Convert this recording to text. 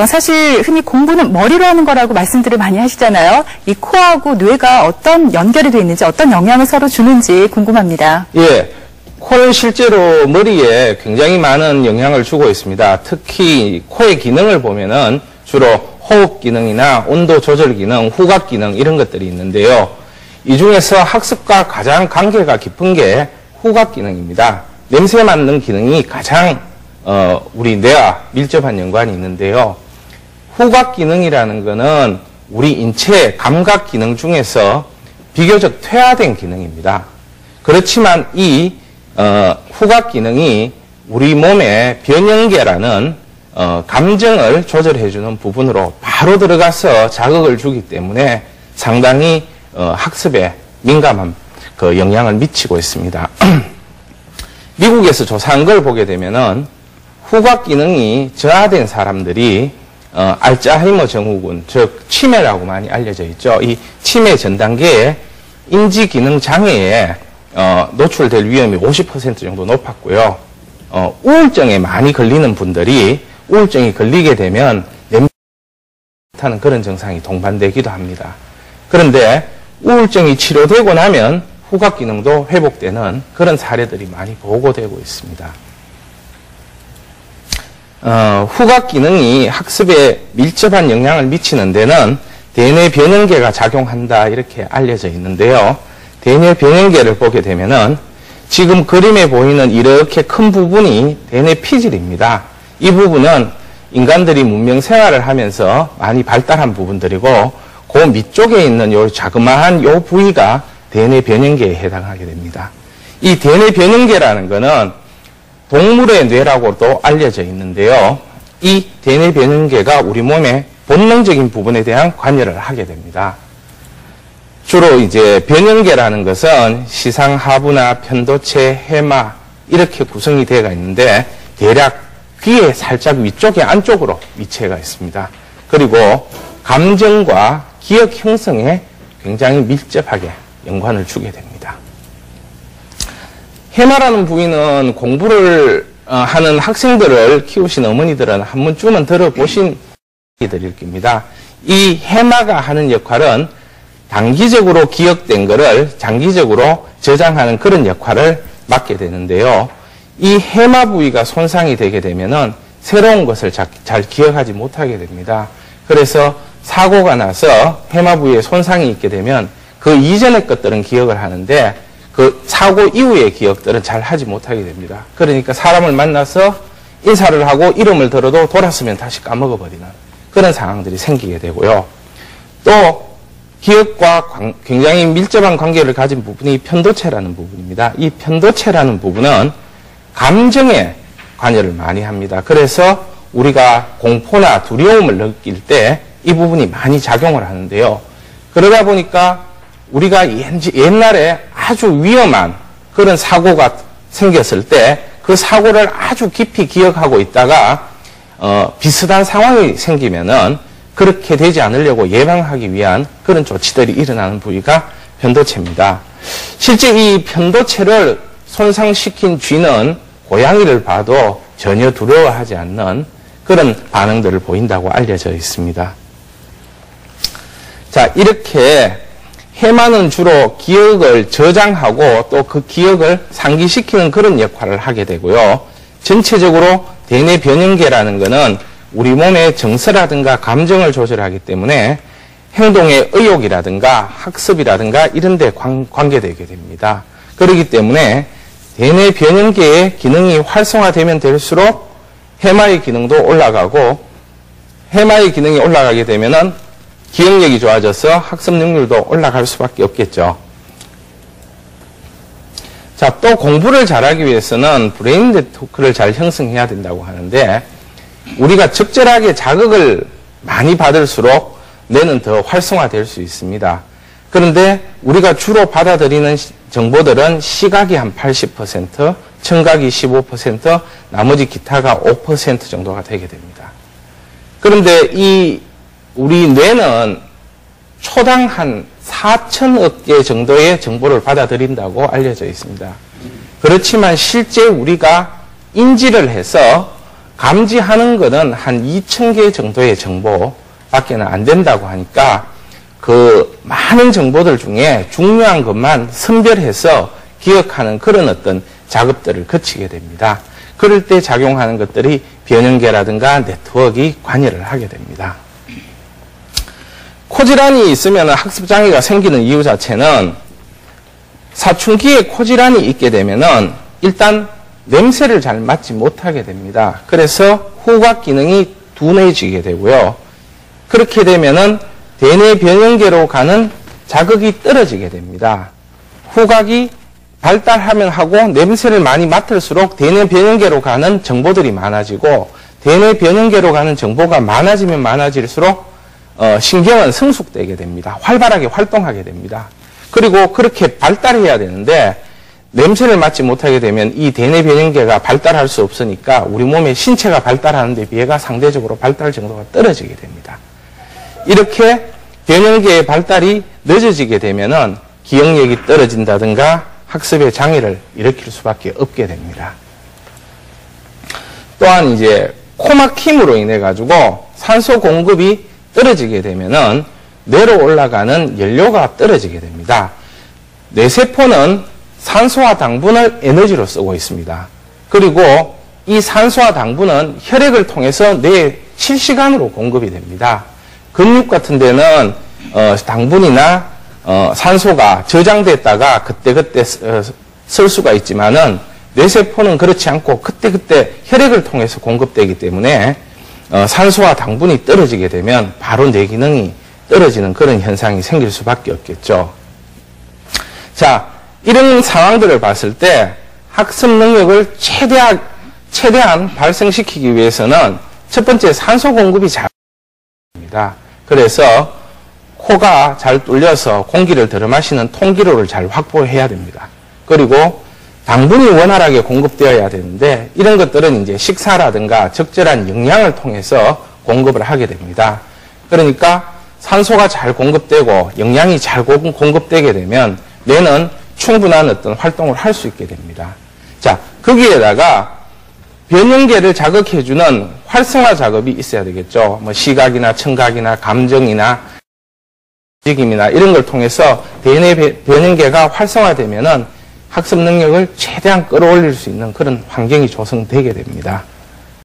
사실 흔히 공부는 머리로 하는 거라고 말씀들을 많이 하시잖아요. 이 코하고 뇌가 어떤 연결이 돼 있는지, 어떤 영향을 서로 주는지 궁금합니다. 예, 코는 실제로 머리에 굉장히 많은 영향을 주고 있습니다. 특히 코의 기능을 보면은 주로 호흡 기능이나 온도 조절 기능, 후각 기능 이런 것들이 있는데요. 이 중에서 학습과 가장 관계가 깊은 게 후각 기능입니다. 냄새 맡는 기능이 가장 우리 뇌와 밀접한 연관이 있는데요. 후각 기능이라는 것은 우리 인체 감각 기능 중에서 비교적 퇴화된 기능입니다. 그렇지만 이 후각 기능이 우리 몸의 변형계라는 감정을 조절해주는 부분으로 바로 들어가서 자극을 주기 때문에 상당히 학습에 민감한 그 영향을 미치고 있습니다. 미국에서 조사한 걸 보게 되면은 후각 기능이 저하된 사람들이 알츠하이머 증후군, 즉 치매라고 많이 알려져 있죠. 이 치매 전 단계에 인지 기능 장애에 노출될 위험이 50% 정도 높았고요. 우울증에 많이 걸리는 분들이 우울증이 걸리게 되면 냄새하는 그런 증상이 동반되기도 합니다. 그런데 우울증이 치료되고 나면 후각 기능도 회복되는 그런 사례들이 많이 보고되고 있습니다. 후각 기능이 학습에 밀접한 영향을 미치는 데는 대뇌 변형계가 작용한다 이렇게 알려져 있는데요. 대뇌 변형계를 보게 되면은 지금 그림에 보이는 이렇게 큰 부분이 대뇌 피질입니다. 이 부분은 인간들이 문명 생활을 하면서 많이 발달한 부분들이고 그 밑쪽에 있는 요 자그마한 요 부위가 대뇌 변형계에 해당하게 됩니다. 이 대뇌 변형계라는 것은 동물의 뇌라고도 알려져 있는데요. 이 대뇌 변형계가 우리 몸의 본능적인 부분에 대한 관여를 하게 됩니다. 주로 이제 변형계라는 것은 시상, 하부나 편도체, 해마 이렇게 구성이 되어 있는데 대략 귀의 살짝 위쪽에 안쪽으로 위치해가 있습니다. 그리고 감정과 기억 형성에 굉장히 밀접하게 연관을 주게 됩니다. 해마라는 부위는 공부를 하는 학생들을 키우신 어머니들은 한 번쯤은 들어보신 이들일 겁니다. 이 해마가 하는 역할은 단기적으로 기억된 것을 장기적으로 저장하는 그런 역할을 맡게 되는데요. 이 해마 부위가 손상이 되게 되면은 새로운 것을 잘 기억하지 못하게 됩니다. 그래서 사고가 나서 해마 부위에 손상이 있게 되면 그 이전의 것들은 기억을 하는데 그 사고 이후의 기억들은 잘 하지 못하게 됩니다. 그러니까 사람을 만나서 인사를 하고 이름을 들어도 돌았으면 다시 까먹어버리는 그런 상황들이 생기게 되고요. 또 기억과 굉장히 밀접한 관계를 가진 부분이 편도체라는 부분입니다. 이 편도체라는 부분은 감정에 관여를 많이 합니다. 그래서 우리가 공포나 두려움을 느낄 때 이 부분이 많이 작용을 하는데요. 그러다 보니까 우리가 옛날에 아주 위험한 그런 사고가 생겼을 때 그 사고를 아주 깊이 기억하고 있다가 비슷한 상황이 생기면은 그렇게 되지 않으려고 예방하기 위한 그런 조치들이 일어나는 부위가 편도체입니다. 실제 이 편도체를 손상시킨 쥐는 고양이를 봐도 전혀 두려워하지 않는 그런 반응들을 보인다고 알려져 있습니다. 자, 이렇게 해마는 주로 기억을 저장하고 또 그 기억을 상기시키는 그런 역할을 하게 되고요. 전체적으로 대뇌 변형계라는 것은 우리 몸의 정서라든가 감정을 조절하기 때문에 행동의 의욕이라든가 학습이라든가 이런 데 관계되게 됩니다. 그렇기 때문에 대뇌 변형계의 기능이 활성화되면 될수록 해마의 기능도 올라가고 해마의 기능이 올라가게 되면은 기억력이 좋아져서 학습 능률도 올라갈 수밖에 없겠죠. 자, 또 공부를 잘하기 위해서는 브레인 네트워크를 잘 형성해야 된다고 하는데 우리가 적절하게 자극을 많이 받을수록 뇌는 더 활성화될 수 있습니다. 그런데 우리가 주로 받아들이는 정보들은 시각이 한 80%, 청각이 15%, 나머지 기타가 5% 정도가 되게 됩니다. 그런데 우리 뇌는 초당 한 4천억 개 정도의 정보를 받아들인다고 알려져 있습니다. 그렇지만 실제 우리가 인지를 해서 감지하는 것은 한 2,000개 정도의 정보밖에는 안 된다고 하니까 그 많은 정보들 중에 중요한 것만 선별해서 기억하는 그런 어떤 작업들을 거치게 됩니다. 그럴 때 작용하는 것들이 변형계라든가 네트워크가 관여를 하게 됩니다. 코질환이 있으면 학습장애가 생기는 이유 자체는 사춘기에 코질환이 있게 되면은 일단 냄새를 잘 맡지 못하게 됩니다. 그래서 후각 기능이 둔해지게 되고요. 그렇게 되면은 대뇌 변형계로 가는 자극이 떨어지게 됩니다. 후각이 발달하면 하고 냄새를 많이 맡을수록 대뇌 변형계로 가는 정보들이 많아지고 대뇌 변형계로 가는 정보가 많아지면 많아질수록 신경은 성숙되게 됩니다. 활발하게 활동하게 됩니다. 그리고 그렇게 발달해야 되는데 냄새를 맡지 못하게 되면 이 대뇌 변형계가 발달할 수 없으니까 우리 몸의 신체가 발달하는 데 비해가 상대적으로 발달 정도가 떨어지게 됩니다. 이렇게 변형계의 발달이 늦어지게 되면은 기억력이 떨어진다든가 학습의 장애를 일으킬 수밖에 없게 됩니다. 또한 이제 코막힘으로 인해 가지고 산소 공급이 떨어지게 되면은 뇌로 올라가는 연료가 떨어지게 됩니다. 뇌세포는 산소와 당분을 에너지로 쓰고 있습니다. 그리고 이 산소와 당분은 혈액을 통해서 뇌에 실시간으로 공급이 됩니다. 근육 같은 데는 당분이나 산소가 저장됐다가 그때그때 쓸 수가 있지만은 뇌세포는 그렇지 않고 그때그때 혈액을 통해서 공급되기 때문에 산소와 당분이 떨어지게 되면 바로 뇌 기능이 떨어지는 그런 현상이 생길 수밖에 없겠죠. 자, 이런 상황들을 봤을 때 학습 능력을 최대한 발생시키기 위해서는 첫 번째 산소 공급이 잘 됩니다. 그래서 코가 잘 뚫려서 공기를 들어마시는 통기로를 잘 확보해야 됩니다. 그리고 당분이 원활하게 공급되어야 되는데 이런 것들은 이제 식사라든가 적절한 영양을 통해서 공급을 하게 됩니다. 그러니까 산소가 잘 공급되고 영양이 잘 공급되게 되면 뇌는 충분한 어떤 활동을 할 수 있게 됩니다. 자, 거기에다가 변형계를 자극해주는 활성화 작업이 있어야 되겠죠. 뭐 시각이나 청각이나 감정이나 움직임이나 이런 걸 통해서 대뇌 변형계가 활성화되면은 학습 능력을 최대한 끌어올릴 수 있는 그런 환경이 조성되게 됩니다.